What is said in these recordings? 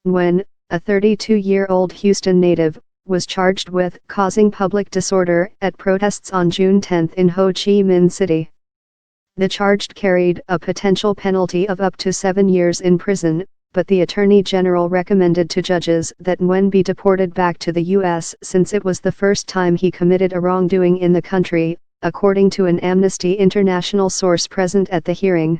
Nguyen, a 32-year-old Houston native, was charged with causing public disorder at protests on June 10 in Ho Chi Minh City. The charge carried a potential penalty of up to 7 years in prison, but the Attorney General recommended to judges that Nguyen be deported back to the U.S. since it was the first time he committed a wrongdoing in the country, according to an Amnesty International source present at the hearing.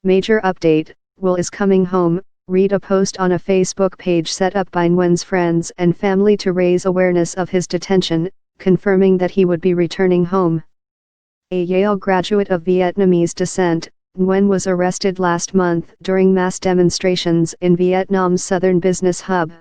Major update: Will is coming home. Read a post on a Facebook page set up by Nguyen's friends and family to raise awareness of his detention, confirming that he would be returning home. A Yale graduate of Vietnamese descent, Nguyen was arrested last month during mass demonstrations in Vietnam's southern business hub.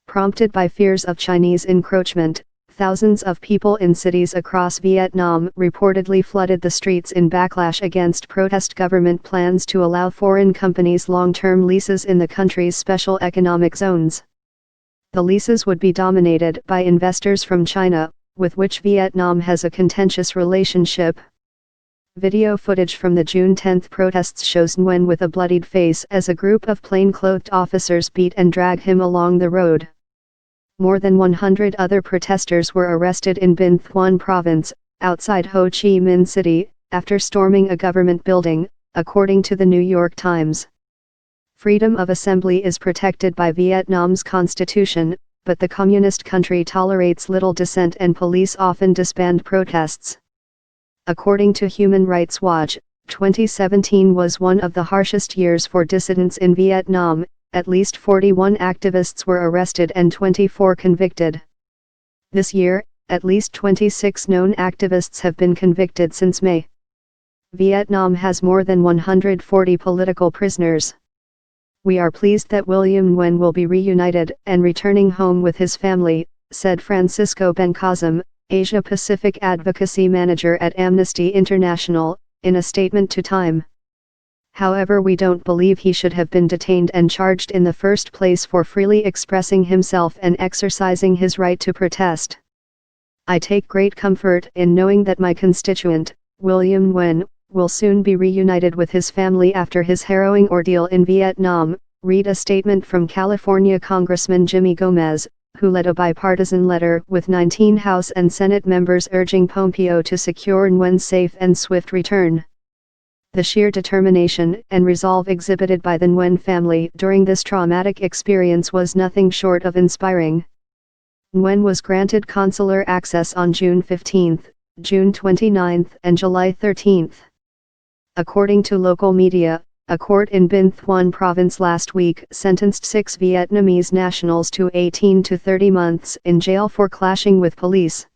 Prompted by fears of Chinese encroachment, thousands of people in cities across Vietnam reportedly flooded the streets in backlash against protest government plans to allow foreign companies long-term leases in the country's special economic zones. The leases would be dominated by investors from China, with which Vietnam has a contentious relationship. Video footage from the June 10 protests shows Nguyen with a bloodied face as a group of plainclothed officers beat and drag him along the road. More than 100 other protesters were arrested in Binh Thuan province, outside Ho Chi Minh City, after storming a government building, according to the New York Times. Freedom of assembly is protected by Vietnam's constitution, but the communist country tolerates little dissent and police often disband protests. According to Human Rights Watch, 2017 was one of the harshest years for dissidents in Vietnam. At least 41 activists were arrested and 24 convicted. This year, at least 26 known activists have been convicted since May. Vietnam has more than 140 political prisoners. We are pleased that William Nguyen will be reunited and returning home with his family, said Francisco Bencasem, Asia Pacific Advocacy Manager at Amnesty International, in a statement to Time. However, we don't believe he should have been detained and charged in the first place for freely expressing himself and exercising his right to protest. I take great comfort in knowing that my constituent, William Nguyen, will soon be reunited with his family after his harrowing ordeal in Vietnam, read a statement from California Congressman Jimmy Gomez, who led a bipartisan letter with 19 House and Senate members urging Pompeo to secure Nguyen's safe and swift return. The sheer determination and resolve exhibited by the Nguyen family during this traumatic experience was nothing short of inspiring. Nguyen was granted consular access on June 15, June 29, and July 13. According to local media, a court in Binh Thuan province last week sentenced 6 Vietnamese nationals to 18 to 30 months in jail for clashing with police.